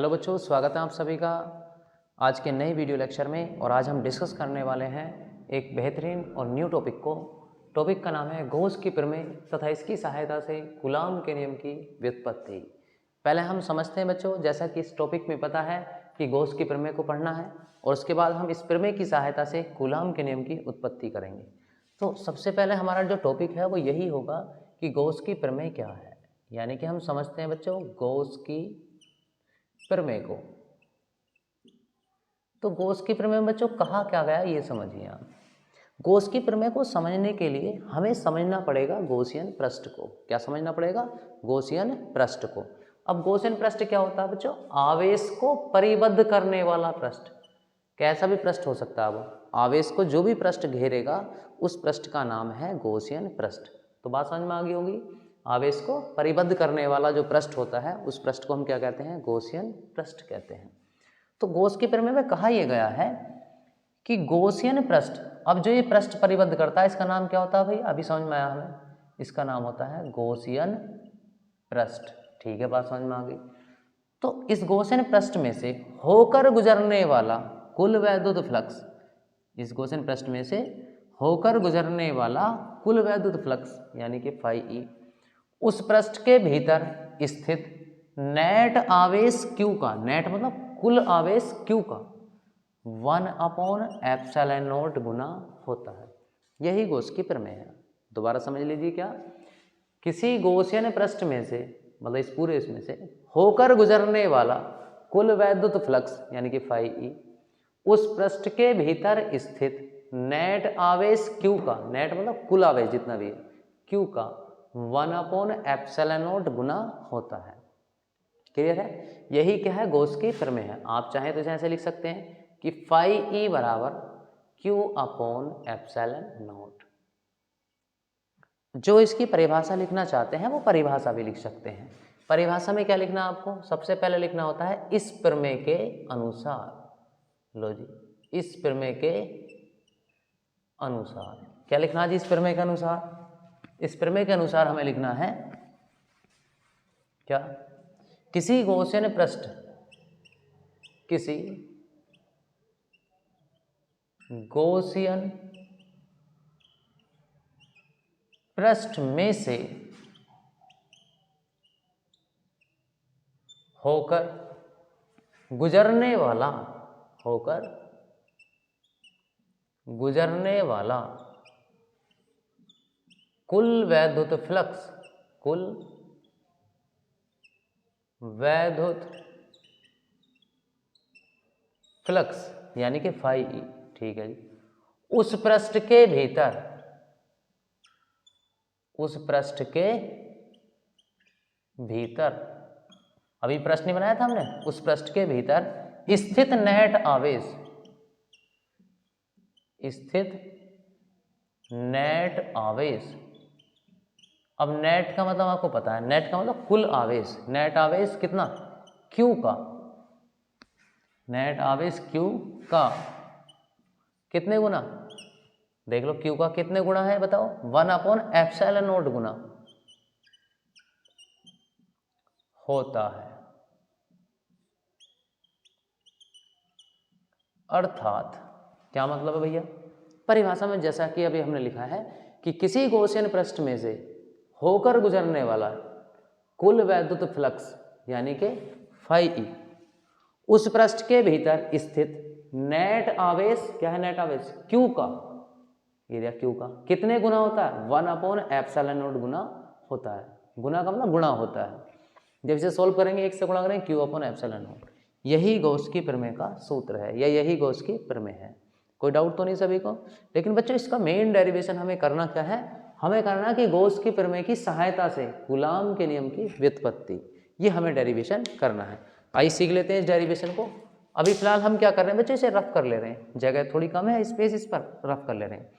Hello बच्चों, स्वागत है आप सभी का आज के नए वीडियो लेक्चर में। और आज हम डिस्कस करने वाले हैं एक बेहतरीन और न्यू टॉपिक को। टॉपिक का नाम है गॉस की प्रमेय तथा इसकी सहायता से कूलाम के नियम की व्युत्पत्ति। पहले हम समझते हैं बच्चों, जैसा कि इस टॉपिक में पता है कि गॉस की प्रमेय को पढ़ना है और उसके बाद हम इस प्रमेय की सहायता से कूलाम के नियम की उत्पत्ति करेंगे। तो सबसे पहले हमारा जो टॉपिक है वो यही होगा कि गॉस की प्रमेय क्या है। यानी कि हम समझते हैं बच्चों गॉस की प्रमेय को। तो गॉस की प्रमेय बच्चों कहा क्या गया ये समझिए आप। गॉस की प्रमेय को समझने के लिए हमें समझना पड़ेगा गॉसियन पृष्ठ को। क्या समझना पड़ेगा? गॉसियन पृष्ठ को। अब गॉसियन पृष्ठ क्या होता है बच्चों? आवेश को परिबद्ध करने वाला पृष्ठ। कैसा भी पृष्ठ हो सकता है, वो आवेश को जो भी पृष्ठ घेरेगा उस पृष्ठ का नाम है गॉसियन पृष्ठ। तो बात समझ में आ गई होगी। आवेश को परिबद्ध करने वाला जो पृष्ठ होता है उस पृष्ठ को हम क्या कहते हैं? गॉसियन पृष्ठ कहते हैं। तो गॉस की प्रमेय में कहा यह गया है कि गॉसियन पृष्ठ, अब जो ये पृष्ठ परिबद्ध करता है इसका नाम क्या होता है भाई? अभी समझ में आया हमें, इसका नाम होता है गॉसियन पृष्ठ। ठीक है, बात समझ में आ गई। तो इस गॉसियन पृष्ठ में से होकर गुजरने वाला कुल वैद्युत फ्लक्स, इस गॉसियन पृष्ठ में से होकर गुजरने वाला कुल वैद्युत फ्लक्स यानी कि फाई ई, उस पृष्ठ के भीतर स्थित नेट आवेश Q का, नेट मतलब कुल आवेश Q का 1/ε0 गुना होता है। यही गॉस की प्रमेय है। दोबारा समझ लीजिए, क्या किसी गॉसियन पृष्ठ में से, मतलब इस पूरे इसमें से होकर गुजरने वाला कुल वैद्युत फ्लक्स यानी कि फाई ई, उस पृष्ठ के भीतर स्थित नेट आवेश Q का, नेट मतलब कुल आवेश जितना भी है Q का 1/ε0 गुना होता है। क्लियर है? यही क्या है? गॉस की प्रमेय है। आप चाहें तो इसे ऐसे लिख सकते हैं कि फाई ई बराबर Q/ε0। जो इसकी परिभाषा लिखना चाहते हैं वो परिभाषा भी लिख सकते हैं। परिभाषा में क्या लिखना आपको? सबसे पहले लिखना होता है इस प्रमेय के अनुसार। लो जी, इस प्रमेय के अनुसार क्या लिखना है जी? इस प्रमेय के अनुसार, इस प्रमेय के अनुसार हमें लिखना है क्या? किसी गॉसियन पृष्ठ, किसी गॉसियन पृष्ठ में से होकर गुजरने वाला, होकर गुजरने वाला कुल वैद्युत फ्लक्स, कुल वैद्युत फ्लक्स यानी कि फाई ई। ठीक है जी। उस पृष्ठ के भीतर, उस पृष्ठ के भीतर, अभी प्रश्न नहीं बनाया था हमने, उस पृष्ठ के भीतर स्थित नेट आवेश, स्थित नेट आवेश। अब नेट का मतलब आपको पता है, नेट का मतलब कुल आवेश। नेट आवेश कितना? Q का, नेट आवेश Q का कितने गुना? देख लो Q का कितने गुना है बताओ? 1/ε0 गुना होता है। अर्थात क्या मतलब है भैया? परिभाषा में जैसा कि अभी हमने लिखा है कि किसी गॉसियन पृष्ठ में से होकर गुजरने वाला कुल वैद्युत फ्लक्स यानी कि फाई ई, उस पृष्ठ के भीतर स्थित नेट आवेश, क्या है नेट आवेश? Q का, एरिया Q का कितने गुना होता है? 1/ε0 गुना होता है। गुना का मतलब गुणा होता है। जब इसे सोल्व करेंगे, एक से गुणा करेंगे Q/ε0। यही गॉस की प्रमेय का सूत्र है या यही गॉस की प्रमेय है। कोई डाउट तो नहीं सभी को? लेकिन बच्चों इसका मेन डेरिवेशन हमें करना क्या है? हमें करना है कि गॉस की प्रमेय की सहायता से कूलाम के नियम की व्युत्पत्ति, ये हमें डेरिवेशन करना है। आइए सीख लेते हैं इस डेरिवेशन को। अभी फिलहाल हम क्या कर रहे हैं बच्चों? इसे रफ कर ले रहे हैं, जगह थोड़ी कम है, स्पेस इस पर रफ कर ले रहे हैं।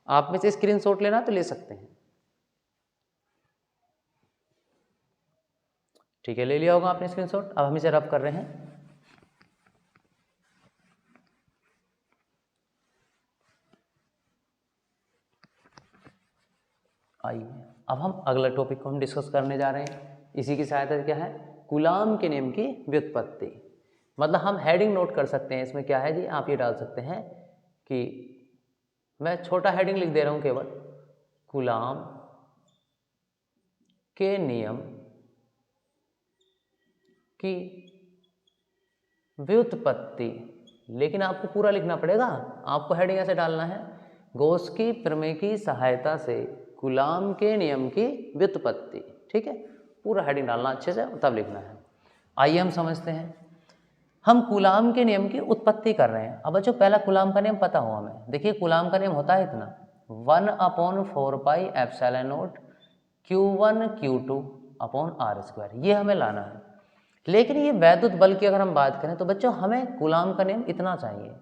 आप में से स्क्रीनशॉट लेना तो ले सकते हैं। ठीक है, ले लिया होगा आपने स्क्रीनशॉट। अब हम इसे रफ कर रहे हैं। आइए अब हम अगला टॉपिक को हम डिस्कस करने जा रहे हैं। इसी की सहायता से क्या है? कूलाम के नियम की व्युत्पत्ति। मतलब हम हेडिंग नोट कर सकते हैं। इसमें क्या है जी, आप ये डाल सकते हैं कि मैं छोटा हेडिंग लिख दे रहा हूं केवल, कूलाम के नियम की व्युत्पत्ति, लेकिन आपको पूरा लिखना पड़ेगा। आपको हेडिंग ऐसे डालना है, गॉस की प्रमेय की सहायता से कूलाम के नियम की व्युत्पत्ति। ठीक है, पूरा हेडिंग डालना अच्छे से, तब लिखना है। आइए हम समझते हैं। हम कूलाम के नियम की उत्पत्ति कर रहे हैं। अब बच्चों पहला कूलाम का नियम पता हो हमें। देखिए कूलाम का नियम होता है इतना, 1/4πε0 Q1 Q2 अपॉन R², ये हमें लाना है। लेकिन ये वैद्युत बल की अगर हम बात करें तो बच्चों हमें कूलाम का नियम इतना चाहिए।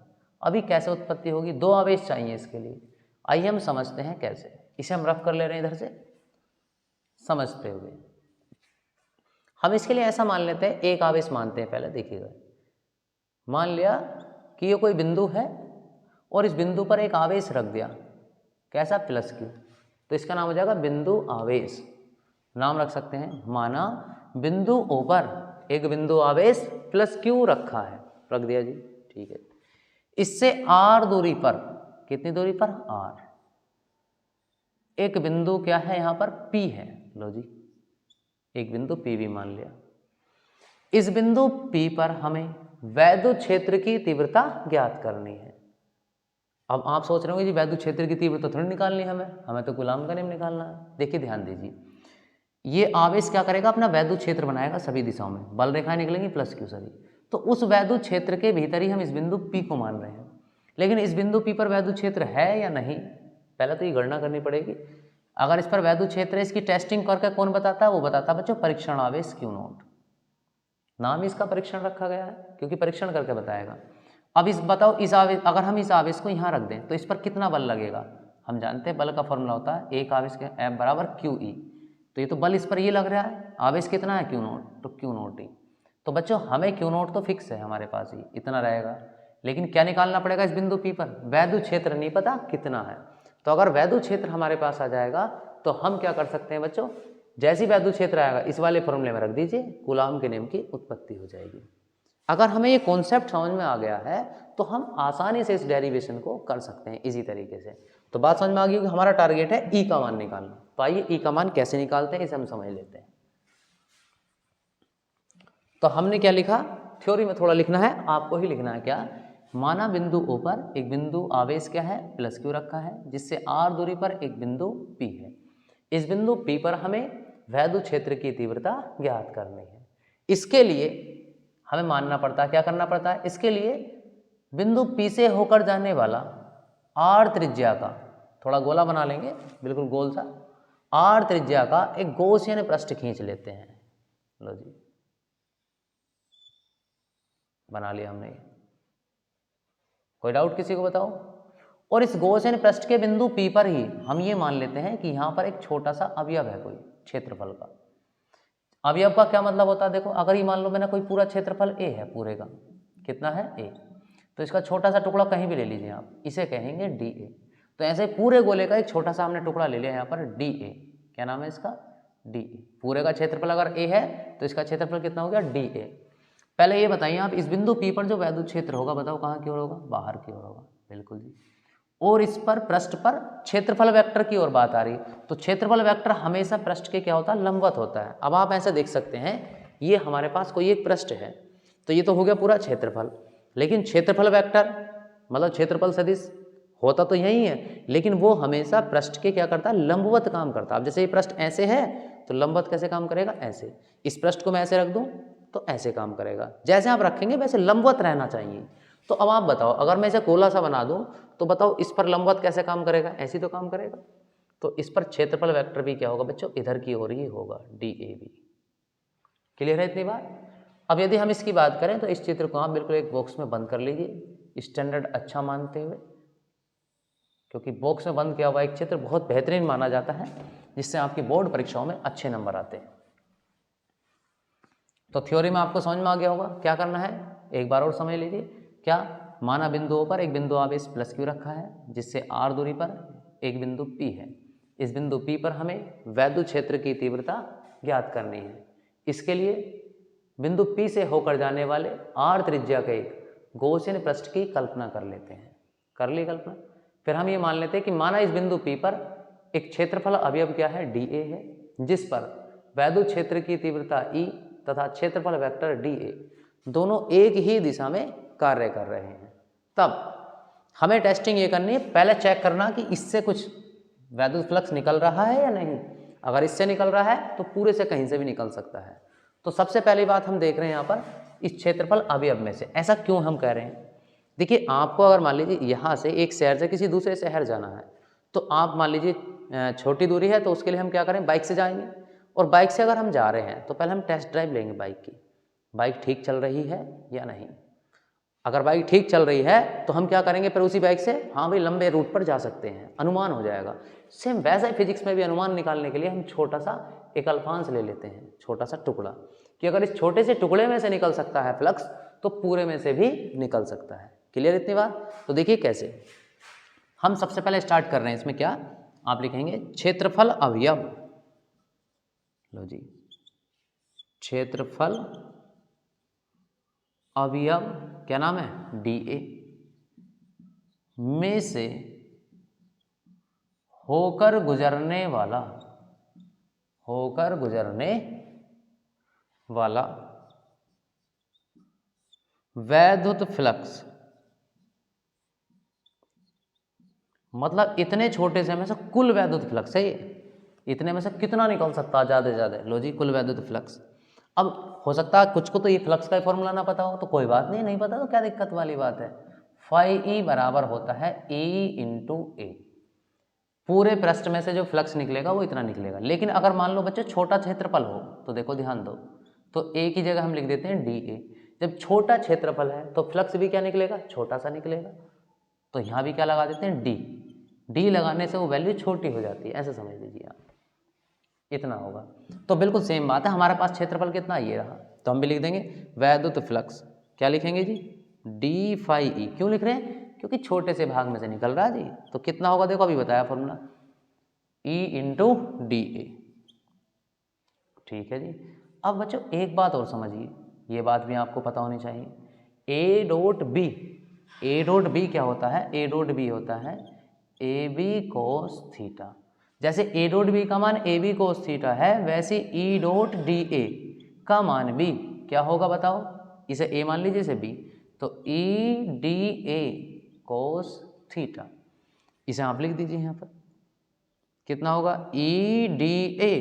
अभी कैसे उत्पत्ति होगी, 2 आवेश चाहिए इसके लिए। आइए हम समझते हैं कैसे। इसे हम रफ कर ले रहे हैं इधर से समझते हुए। हम इसके लिए ऐसा मान लेते हैं, एक आवेश मानते हैं पहले। देखिएगा, मान लिया कि ये कोई बिंदु है और इस बिंदु पर एक आवेश रख दिया, कैसा, +Q, तो इसका नाम हो जाएगा बिंदु आवेश। नाम रख सकते हैं, माना बिंदु O पर एक बिंदु आवेश +Q रखा है, रख दिया जी। ठीक है, इससे R दूरी पर, कितनी दूरी पर, R, एक बिंदु क्या है यहाँ पर, P है। लो जी, एक बिंदु P भी मान लिया। इस बिंदु P पर हमें वैद्युत क्षेत्र की तीव्रता ज्ञात करनी है। अब आप सोच रहे होंगे जी वैद्युत क्षेत्र की तीव्रता थोड़ी निकालनी है हमें तो कूलाम का नियम निकालना है। देखिए ध्यान दीजिए, ये आवेश क्या करेगा, अपना वैद्युत क्षेत्र बनाएगा सभी दिशाओं में, बल रेखाएं निकलेंगी +Q सभी। तो उस वैद्युत क्षेत्र के भीतर ही हम इस बिंदु P को मान रहे हैं। लेकिन इस बिंदु P पर वैद्युत क्षेत्र है या नहीं, पहले तो ये गणना करनी पड़ेगी। अगर इस पर वैद्युत क्षेत्र है, इसकी टेस्टिंग करके कौन बताता है, वो बताता है बच्चों परीक्षण आवेश Q0। नाम इसका परीक्षण रखा गया है क्योंकि परीक्षण करके बताएगा। अब इस बताओ, इस आवेश, अगर हम इस आवेश को यहाँ रख दें तो इस पर कितना बल लगेगा। हम जानते हैं बल का फॉर्मूला होता है एक आवेश के F बराबर QE। तो ये तो बल इस पर ये लग रहा है, आवेश कितना है Q0, तो Q0E। तो बच्चों हमें Q0 तो फिक्स है हमारे पास ही, इतना रहेगा। लेकिन क्या निकालना पड़ेगा इस बिंदु P पर, वैद्युत क्षेत्र नहीं पता कितना है। तो अगर वैद्युत क्षेत्र हमारे पास आ जाएगा तो हम क्या कर सकते हैं बच्चों, जैसी वैद्युत क्षेत्र आएगा इस वाले फॉर्मूले में रख दीजिए, कूलाम के नियम की उत्पत्ति हो जाएगी। अगर हमें ये कॉन्सेप्ट समझ में आ गया है तो हम आसानी से इस डेरिवेशन को कर सकते हैं इजी तरीके से। तो बात समझ में आ गई कि हमारा टारगेट है ई का मान निकालना। तो आइए ई का मान कैसे निकालते हैं इसे हम समझ लेते हैं। तो हमने क्या लिखा, थ्योरी में थोड़ा लिखना है, आपको ही लिखना है क्या, माना बिंदु O पर एक बिंदु आवेश क्या है, +Q रखा है, जिससे R दूरी पर एक बिंदु P है। इस बिंदु P पर हमें वैद्युत क्षेत्र की तीव्रता ज्ञात करनी है। इसके लिए हमें मानना पड़ता है, क्या करना पड़ता है, इसके लिए बिंदु P से होकर जाने वाला R त्रिज्या का, थोड़ा गोला बना लेंगे, बिल्कुल गोल सा, R त्रिज्या का एक गॉसियन पृष्ठ खींच लेते हैं। लो जी, बना लिया हमने। कोई डाउट किसी को बताओ। और इस गॉसियन पृष्ठ के बिंदु P पर ही हम ये मान लेते हैं कि यहाँ पर एक छोटा सा अवयव है कोई क्षेत्रफल का। अवयव का क्या मतलब होता है, देखो अगर ये मान लो मैंने कोई पूरा क्षेत्रफल A है, पूरे का कितना है A, तो इसका छोटा सा टुकड़ा कहीं भी ले लीजिए आप, इसे कहेंगे DA। तो ऐसे पूरे गोले का एक छोटा सा हमने टुकड़ा ले लिया यहाँ पर DA, क्या नाम है इसका, DA। पूरे का क्षेत्रफल अगर A है तो इसका क्षेत्रफल कितना हो गया, DA। पहले ये बताइए आप, इस बिंदु P पर जो वैद्युत क्षेत्र होगा बताओ कहाँ की ओर होगा, बाहर की ओर होगा, बिल्कुल जी। और इस पर पृष्ठ पर क्षेत्रफल वेक्टर की ओर बात आ रही, तो क्षेत्रफल वेक्टर हमेशा पृष्ठ के क्या होता है, लंबवत होता है। अब आप ऐसे देख सकते हैं, ये हमारे पास कोई एक पृष्ठ है, तो ये तो हो गया पूरा क्षेत्रफल, लेकिन क्षेत्रफल वेक्टर मतलब क्षेत्रफल सदिश होता तो यही है, लेकिन वो हमेशा पृष्ठ के क्या करता है, लंबवत काम करता है। अब जैसे ये पृष्ठ ऐसे है तो लंबवत कैसे काम करेगा, ऐसे। इस पृष्ठ को मैं ऐसे रख दूं तो ऐसे काम करेगा, जैसे आप रखेंगे वैसे लंबवत रहना चाहिए। तो अब आप बताओ, अगर मैं इसे गोला सा बना दूं तो बताओ इस पर लंबवत कैसे काम करेगा, ऐसी तो काम करेगा। तो इस पर क्षेत्रफल वेक्टर भी क्या होगा बच्चों, इधर की ओर ही होगा, DAB। क्लियर है इतनी बात। अब यदि हम इसकी बात करें तो इस चित्र को आप बिल्कुल एक बॉक्स में बंद कर लीजिए, स्टैंडर्ड अच्छा मानते हुए, क्योंकि बॉक्स में बंद किया हुआ एक चित्र बहुत बेहतरीन माना जाता है, जिससे आपकी बोर्ड परीक्षाओं में अच्छे नंबर आते हैं। तो थ्योरी में आपको समझ में आ गया होगा क्या करना है, एक बार और समझ लीजिए। क्या, माना बिंदुओं पर एक बिंदु आवेश +Q रखा है, जिससे R दूरी पर एक बिंदु P है। इस बिंदु P पर हमें वैद्युत क्षेत्र की तीव्रता ज्ञात करनी है। इसके लिए बिंदु P से होकर जाने वाले r त्रिज्या के एक गॉसियन पृष्ठ की कल्पना कर लेते हैं। कर ली कल्पना। फिर हम ये मान लेते हैं कि माना इस बिंदु P पर एक क्षेत्रफल अवयव क्या है, dA है, जिस पर वैद्युत क्षेत्र की तीव्रता E तथा क्षेत्रफल वेक्टर dA दोनों एक ही दिशा में कार्य कर रहे हैं। तब हमें टेस्टिंग ये करनी है, पहले चेक करना कि इससे कुछ वैद्युत फ्लक्स निकल रहा है या नहीं। अगर इससे निकल रहा है तो पूरे से कहीं से भी निकल सकता है। तो सबसे पहली बात हम देख रहे हैं यहाँ पर इस क्षेत्रफल अवयव में से। ऐसा क्यों हम कह रहे हैं? देखिए, आपको अगर मान लीजिए यहाँ से एक शहर से किसी दूसरे शहर जाना है, तो आप मान लीजिए छोटी दूरी है, तो उसके लिए हम क्या करें, बाइक से जाएंगे। और बाइक से अगर हम जा रहे हैं तो पहले हम टेस्ट ड्राइव लेंगे बाइक की, बाइक ठीक चल रही है या नहीं। अगर बाइक ठीक चल रही है तो हम क्या करेंगे, फिर उसी बाइक से हाँ भाई लंबे रूट पर जा सकते हैं, अनुमान हो जाएगा। सेम वैसा ही फिजिक्स में भी अनुमान निकालने के लिए हम छोटा सा एक अल्पांश ले लेते हैं, छोटा सा टुकड़ा, कि अगर इस छोटे से टुकड़े में से निकल सकता है फ्लक्स तो पूरे में से भी निकल सकता है। क्लियर इतनी बात? तो देखिए कैसे। हम सबसे पहले स्टार्ट कर रहे हैं, इसमें क्या आप लिखेंगे, क्षेत्रफल अवयव। लो जी, क्षेत्रफल अवयव क्या नाम है, dA में से होकर गुजरने वाला वैद्युत फ्लक्स। मतलब इतने छोटे से में से कुल वैद्युत फ्लक्स है ये, इतने में से कितना निकल सकता है, ज़्यादा से ज़्यादा। लो जी, कुल वैद्युत फ्लक्स। अब हो सकता है कुछ को तो ये फ्लक्स का फॉर्मूला ना पता हो, तो कोई बात नहीं, नहीं पता तो क्या दिक्कत वाली बात है। फाई ई बराबर होता है E इंटू ए। पूरे पृष्ठ में से जो फ्लक्स निकलेगा वो इतना निकलेगा। लेकिन अगर मान लो बच्चे छोटा क्षेत्रफल हो, तो देखो ध्यान दो, तो ए की जगह हम लिख देते हैं dA। जब छोटा क्षेत्रफल है तो फ्लक्स भी क्या निकलेगा, छोटा सा निकलेगा। तो यहाँ भी क्या लगा देते हैं, डी लगाने से वो वैल्यू छोटी हो जाती है, ऐसे समझ लीजिए आप, इतना होगा। तो बिल्कुल सेम बात है, हमारे पास क्षेत्रफल कितना ये रहा, तो हम भी लिख देंगे वैद्युत फ्लक्स, क्या लिखेंगे जी, डी फाई ई। क्यों लिख रहे हैं, क्योंकि छोटे से भाग में से निकल रहा है जी। तो कितना होगा, देखो अभी बताया फॉर्मूला, E इंटू dA। ठीक है जी। अब बच्चों एक बात और समझिए, ये बात भी आपको पता होनी चाहिए, ए डॉट बी क्या होता है, ए डॉट बी होता है ए बी कोस थीटा। जैसे ए डॉट बी का मान ए बी कोस थीटा है, वैसे ई डॉट डी ए का मान भी क्या होगा बताओ, इसे ए मान लीजिए, इसे बी, तो E D A cos theta. इसे आप लिख दीजिए यहाँ पर, कितना होगा, E D A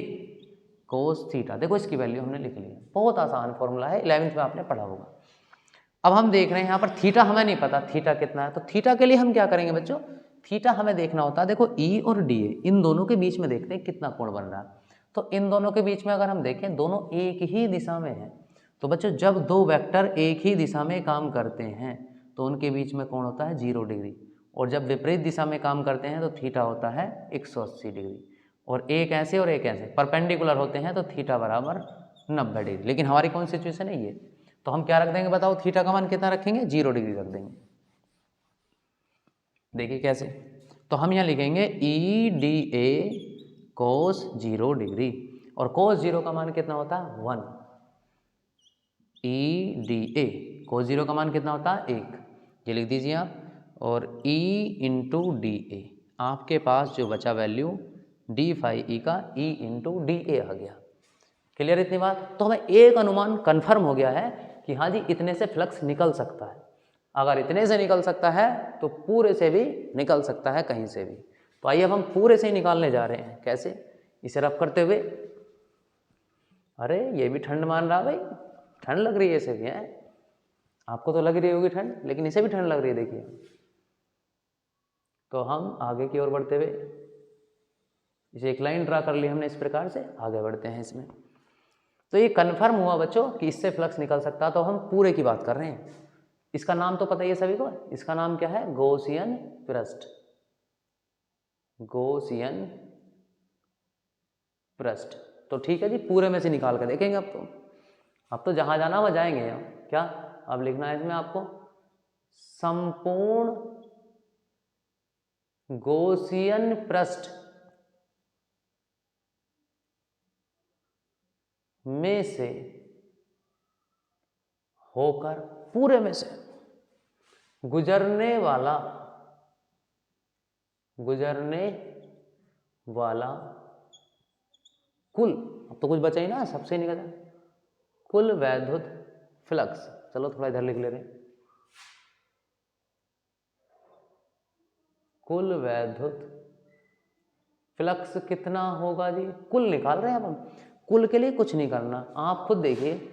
cos theta. देखो इसकी वैल्यू हमने लिख ली है, बहुत आसान फॉर्मूला है, 11th में आपने पढ़ा होगा। अब हम देख रहे हैं यहाँ पर थीटा हमें नहीं पता थीटा कितना है, तो थीटा के लिए हम क्या करेंगे बच्चों, थीटा हमें देखना होता है, देखो ई और डी ए इन दोनों के बीच में देखते हैं कितना कोण बन रहा है। तो इन दोनों के बीच में अगर हम देखें, दोनों एक ही दिशा में है, तो बच्चों जब दो वेक्टर एक ही दिशा में काम करते हैं तो उनके बीच में कोण होता है 0 डिग्री, और जब विपरीत दिशा में काम करते हैं तो थीटा होता है 180 डिग्री। और एक ऐसे और एक ऐसे परपेंडिकुलर होते हैं तो थीटा बराबर 90 डिग्री। लेकिन हमारी कौन सी सिचुएशन है ये, तो हम क्या रख देंगे बताओ, थीटा का मान कितना रखेंगे, 0 डिग्री रख देंगे। देखिए कैसे, तो हम यहाँ लिखेंगे E D A cos 0 degree, और कोस 0 का मान कितना होता है 1, ई डी ए कोस 0 का मान कितना होता है 1, ये लिख दीजिए आप। और E इंटू डी ए, आपके पास जो बचा वैल्यू डी फाई ई का E इंटू डी ए आ गया। क्लियर इतनी बात? तो हमें एक अनुमान कन्फर्म हो गया है कि हाँ जी इतने से फ्लक्स निकल सकता है। अगर इतने से निकल सकता है तो पूरे से भी निकल सकता है, कहीं से भी। तो आइए अब हम पूरे से ही निकालने जा रहे हैं। कैसे? इसे रब करते हुए, अरे ये भी ठंड मान रहा भाई, ठंड लग रही है इसे भी, है आपको तो लग रही होगी ठंड, लेकिन इसे भी ठंड लग रही है, देखिए। तो हम आगे की ओर बढ़ते हुए इसे एक लाइन ड्रा कर ली हमने, इस प्रकार से आगे बढ़ते हैं इसमें। तो ये कन्फर्म हुआ बच्चों कि इससे फ्लक्स निकल सकता, तो हम पूरे की बात कर रहे हैं। इसका नाम तो पता ही है सभी को, इसका नाम क्या है, गॉसियन पृष्ठ। गॉसियन पृष्ठ। तो ठीक है जी, पूरे में से निकाल कर देखेंगे। अब तो जहां जाना वह जाएंगे हम। क्या अब लिखना है इसमें आपको, संपूर्ण गॉसियन पृष्ठ में से होकर पूरे में से गुजरने वाला कुल, अब तो कुछ बचा ही ना, सबसे निकल जाए, कुल वैद्युत फ्लक्स। चलो थोड़ा इधर लिख ले रहे हैं, कुल वैद्युत फ्लक्स कितना होगा जी, कुल निकाल रहे हैं अब हम। कुल के लिए कुछ नहीं करना, आप खुद देखिए,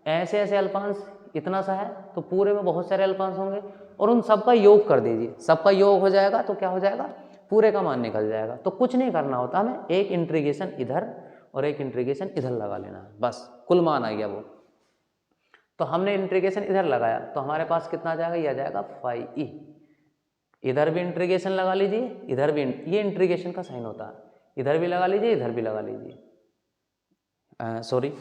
ऐसे ऐसे अल्पांश इतना सा है तो पूरे में बहुत सारे अल्पांश होंगे और उन सबका योग कर दीजिए, सबका योग हो जाएगा तो क्या हो जाएगा, पूरे का मान निकल जाएगा। तो कुछ नहीं करना होता हमें, एक इंटीग्रेशन इधर और एक इंटीग्रेशन इधर लगा लेना है, बस कुल मान आ गया वो। तो हमने इंटीग्रेशन इधर लगाया तो हमारे पास कितना आ जाएगा, ये आ जाएगा फाई ई। इधर भी इंटीग्रेशन लगा लीजिए, इधर भी, ये इंटीग्रेशन का साइन होता है, इधर भी लगा लीजिए, इधर भी लगा लीजिए, सॉरी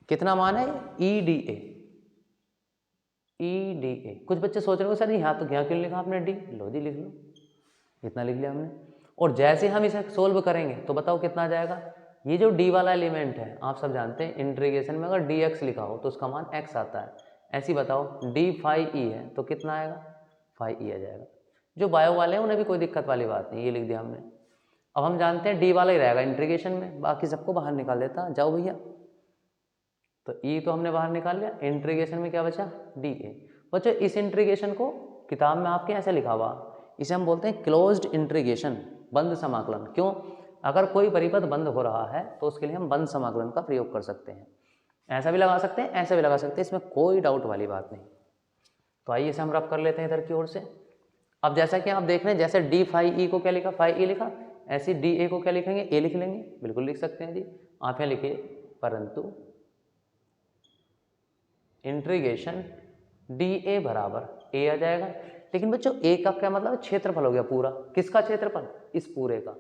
कितना मान है, ई डी ए। कुछ बच्चे सोच रहे हो सर यहाँ तो यहाँ क्यों लिखा आपने डी, लो जी लिख लो, इतना लिख लिया हमने। और जैसे हम इसे सोल्व करेंगे तो बताओ कितना आ जाएगा, ये जो डी वाला एलिमेंट है आप सब जानते हैं इंटीग्रेशन में अगर डी एक्स लिखा हो तो उसका मान एक्स आता है, ऐसे ही बताओ डी फाई ई है तो कितना आएगा, फाई ई आ जाएगा। जो बायो वाले हैं उन्हें भी कोई दिक्कत वाली बात नहीं, ये लिख दिया हमने। अब हम जानते हैं डी वाला ही रहेगा इंटीग्रेशन में, बाकी सबको बाहर निकाल देता, जाओ भैया। तो ई तो हमने बाहर निकाल लिया, इंटीग्रेशन में क्या बचा, डी ए। बच्चों इस इंटीग्रेशन को किताब में आपके ऐसे लिखा हुआ, इसे हम बोलते हैं क्लोज्ड इंटीग्रेशन, बंद समाकलन। क्यों, अगर कोई परिपथ बंद हो रहा है तो उसके लिए हम बंद समाकलन का प्रयोग कर सकते हैं, ऐसा भी लगा सकते हैं, ऐसा भी लगा सकते हैं, इसमें कोई डाउट वाली बात नहीं। तो आइए इसे हम रफ कर लेते हैं इधर की ओर से। अब जैसा कि आप देख रहे हैं, जैसे डी फाई ई को क्या लिखा, फाई ई लिखा, ऐसे डी ए को क्या लिखेंगे, ए लिख लेंगे, बिल्कुल लिख सकते हैं जी। आप यहाँ लिखिए परंतु इंटीग्रेशन डी ए बराबर ए आ जाएगा। लेकिन बच्चों ए का क्या मतलब, क्षेत्रफल हो गया पूरा, किसका क्षेत्रफल, इस पूरे का।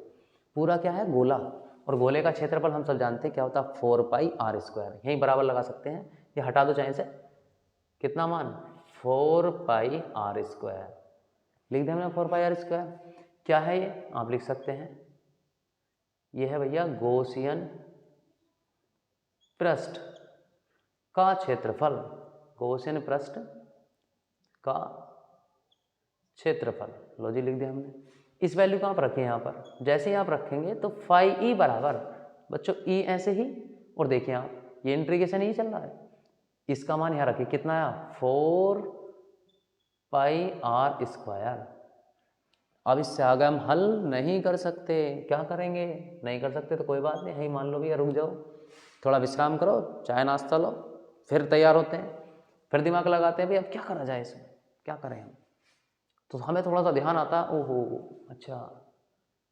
पूरा क्या है, गोला, और गोले का क्षेत्रफल हम सब जानते हैं क्या होता है, 4 पाई आर स्क्वायर। यहीं बराबर लगा सकते हैं, ये हटा दो चाहे से, कितना मान, 4 पाई आर स्क्वायर, लिख दें हमने 4 पाई आर स्क्वायर। क्या है ये, आप लिख सकते हैं, ये है भैया गॉसियन पृष्ठ का क्षेत्रफल, गॉसियन पृष्ठ का क्षेत्रफल। लो जी लिख दिया हमने। इस वैल्यू को आप रखें यहाँ पर, जैसे ही आप रखेंगे तो फाई ई बराबर, बच्चों ई ऐसे ही, और देखिए आप ये इंटीग्रेशन ही चल रहा है, इसका मान यहाँ रखिए, कितना आया, 4 पाई आर स्क्वायर। अब इससे आगे हम हल नहीं कर सकते, क्या करेंगे, नहीं कर सकते तो कोई बात नहीं, यही मान लो भैया, रुक जाओ, थोड़ा विश्राम करो, चाय नाश्ता लो, फिर तैयार होते हैं, फिर दिमाग लगाते हैं भाई अब क्या करा जाए, इसमें क्या करें हम। तो हमें थोड़ा सा ध्यान आता है, ओहो अच्छा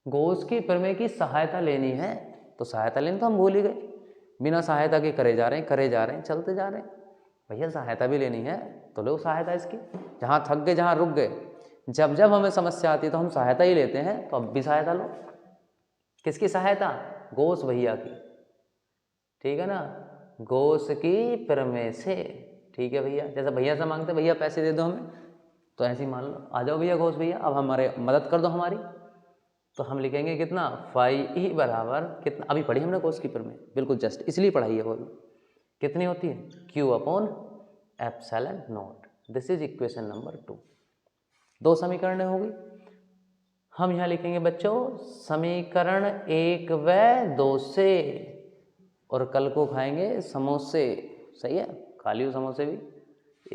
गॉस की प्रमेय की सहायता लेनी है, तो सहायता लेनी तो हम भूल ही गए, बिना सहायता के करे जा रहे हैं, चलते जा रहे हैं। भैया सहायता भी लेनी है तो लो सहायता इसकी, जहाँ थक गए, जहाँ रुक गए, जब जब हमें समस्या आती है तो हम सहायता ही लेते हैं, तो अब भी सहायता लो। किसकी सहायता, गॉस भैया की, ठीक है ना, गॉस की प्रमेय से, ठीक है भैया। जैसे भैया से मांगते, भैया पैसे दे दो हमें, तो ऐसे ही मान लो, आ जाओ भैया गॉस भैया, अब हमारे मदद कर दो हमारी। तो हम लिखेंगे कितना, फाई ई बराबर कितना, अभी पढ़ी हमने गॉस की प्रमेय, बिल्कुल जस्ट इसलिए पढ़ाई है वो भी, कितनी होती है, Q upon epsilon not. This is equation number 2। 2 समीकरणें होगी। हम यहाँ लिखेंगे बच्चों समीकरण 1 व 2 से, और कल को खाएंगे समोसे, सही है, खा लियो समोसे भी।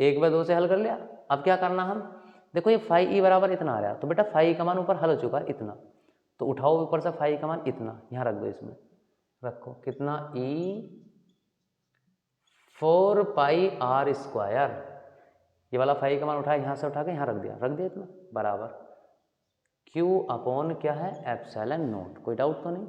1 व 2 से हल कर लिया। अब क्या करना हम, देखो ये फाई ई बराबर इतना आ रहा है, तो बेटा फाई का मान ऊपर हल हो चुका है इतना, तो उठाओ ऊपर से फाई का मान इतना, यहाँ रख दो, इसमें रखो कितना, ई 4 पाई आर स्क्वायर, ये वाला फाई का मान उठाया, यहाँ से उठा के यहाँ रख दिया इतना, बराबर क्यू अपॉन क्या है, एप्सिलॉन नॉट। कोई डाउट तो नहीं,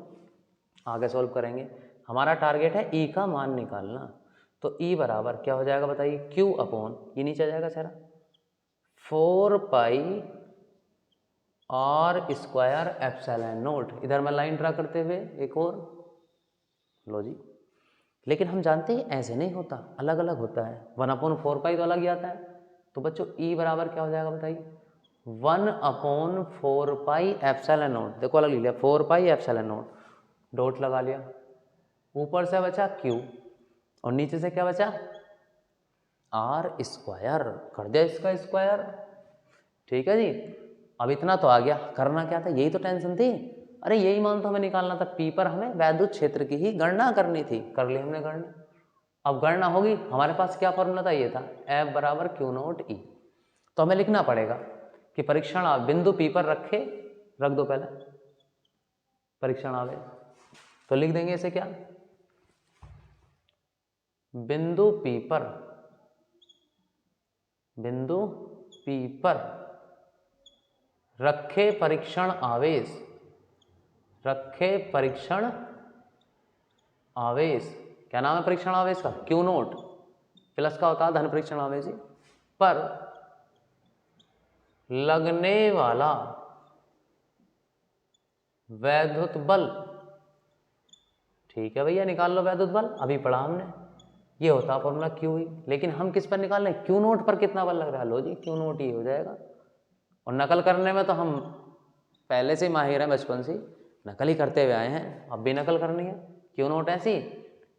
आगे सॉल्व करेंगे। हमारा टारगेट है ई का मान निकालना, तो ई बराबर क्या हो जाएगा बताइए, क्यू अपॉन, ये नीचे आ जाएगा सारा, 4 पाई आर स्क्वायर एप्सिलॉन नॉट। इधर मैं लाइन ड्रा करते हुए एक और, लो जी, लेकिन हम जानते हैं ऐसे नहीं होता, अलग अलग होता है, 1/4 पाई तो अलग ही आता है। तो बच्चों ई बराबर क्या हो जाएगा बताइए, 1/4 पाई एप्सिलॉन नॉट, देखो अलग लिख लिया, 4 पाई एप्सिलॉन नॉट, डॉट लगा लिया, ऊपर से बचा क्यू और नीचे से क्या बचा आर स्क्वायर, कर दिया इसका स्क्वायर। ठीक है जी। अब इतना तो आ गया, करना क्या था, यही तो टेंशन थी। अरे यही मान तो हमें निकालना था, पी पर हमें वैद्युत क्षेत्र की ही गणना करनी थी, कर ली हमने गणना। अब गणना होगी, हमारे पास क्या फॉर्मूला था, ये था F बराबर क्यू नोट ई। तो हमें लिखना पड़ेगा कि परीक्षण बिंदु पी पर रख दो पहले परीक्षण आवेश। तो लिख देंगे इसे क्या, बिंदु पी पर रखे परीक्षण आवेश, क्या नाम है परीक्षण आवेश का, क्यू नोट, प्लस का होता है धन परीक्षण आवेश पर लगने वाला वैद्युत बल। ठीक है भैया, निकाल लो वैद्युत बल, अभी पढ़ा हमने, ये होता फॉर्मूला क्यू ही। लेकिन हम किस पर निकाल रहे हैं, क्यू नोट पर कितना बल लग रहा है, लो जी क्यू नोट ही हो जाएगा। और नकल करने में तो हम पहले से माहिर हैं, बचपन से नकल ही करते हुए आए हैं, अब भी नकल करनी है। क्यू नोट ऐसी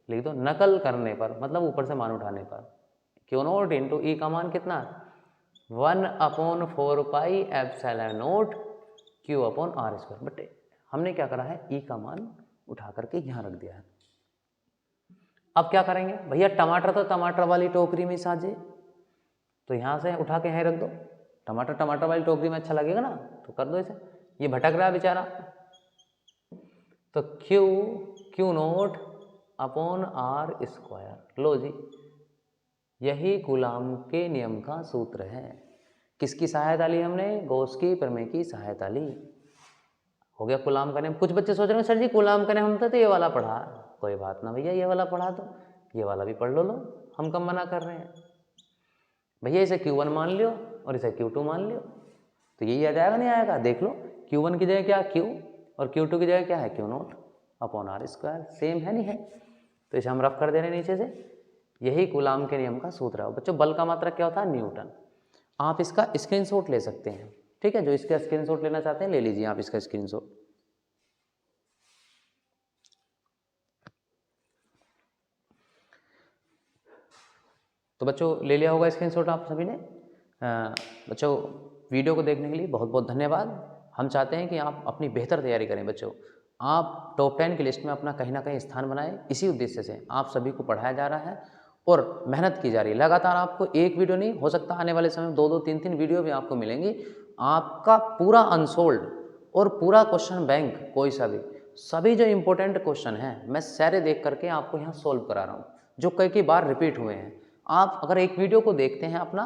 लिख दो, नकल करने पर मतलब ऊपर से मान उठाने पर, क्यू नोट इंटू ई का मान कितना, 1/4 pi epsilon naught Q upon are square. But हमने क्या करा है, ई का मान उठा करके यहाँ रख दिया है। अब क्या करेंगे भैया, टमाटर तो टमाटर वाली टोकरी में साजे, तो यहाँ से उठा के यहीं रख दो, टमाटर वाली टोकरी में अच्छा लगेगा ना, तो कर दो इसे, ये भटक रहा है बेचारा। तो q naught upon are square, लो जी यही कूलाम के नियम का सूत्र है। किसकी सहायता ली हमने, गॉस की प्रमेय की सहायता ली। हो गया कूलाम का नियम। कुछ बच्चे सोच रहे हैं सर जी कूलाम का नियम हम तो ये वाला पढ़ा, कोई बात ना भैया, ये वाला पढ़ा दो, ये वाला भी पढ़ लो, हम कब मना कर रहे हैं भैया। इसे Q1 मान लियो और इसे Q2 मान लियो, तो यही आ जाएगा, नहीं आएगा, देख लो। Q1 की जगह क्या Q और Q2 की जगह क्या है, Q naught upon are square, same है नहीं है, तो इसे हम रफ कर दे रहे हैं नीचे से। यही कूलाम के नियम का सूत्र है। बच्चों बल का मात्रक क्या होता है, न्यूटन। आप इसका स्क्रीनशॉट ले सकते हैं, ठीक है, जो इसका स्क्रीनशॉट लेना चाहते हैं ले लीजिए आप इसका स्क्रीनशॉट। तो बच्चों ले लिया होगा स्क्रीनशॉट आप सभी ने। बच्चों वीडियो को देखने के लिए बहुत बहुत धन्यवाद। हम चाहते हैं कि आप अपनी बेहतर तैयारी करें बच्चों, आप टॉप 10 की लिस्ट में अपना कहीं ना कहीं स्थान बनाएं। इसी उद्देश्य से आप सभी को पढ़ाया जा रहा है और मेहनत की जा रही है लगातार। आपको एक वीडियो नहीं, हो सकता आने वाले समय में 2-2, 3-3 वीडियो भी आपको मिलेंगी। आपका पूरा अनसोल्ड और पूरा क्वेश्चन बैंक, कोई सा भी, सभी जो इंपॉर्टेंट क्वेश्चन हैं मैं सारे देख करके आपको यहाँ सोल्व करा रहा हूँ, जो कई बार रिपीट हुए हैं। आप अगर एक वीडियो को देखते हैं, अपना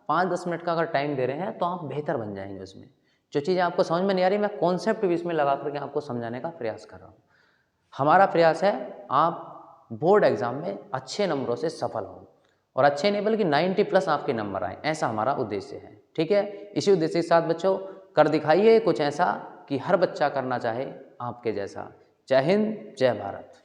5-10 मिनट का अगर टाइम दे रहे हैं, तो आप बेहतर बन जाएंगे उसमें। जो चीज़ आपको समझ में नहीं आ रही, मैं कॉन्सेप्ट भी इसमें लगा करके आपको समझाने का प्रयास कर रहा हूँ। हमारा प्रयास है आप बोर्ड एग्जाम में अच्छे नंबरों से सफल हों, और अच्छे नहीं बल्कि 90+ आपके नंबर आए, ऐसा हमारा उद्देश्य है। ठीक है, इसी उद्देश्य के साथ बच्चों कर दिखाइए कुछ ऐसा कि हर बच्चा करना चाहे आपके जैसा। जय हिंद, जय भारत।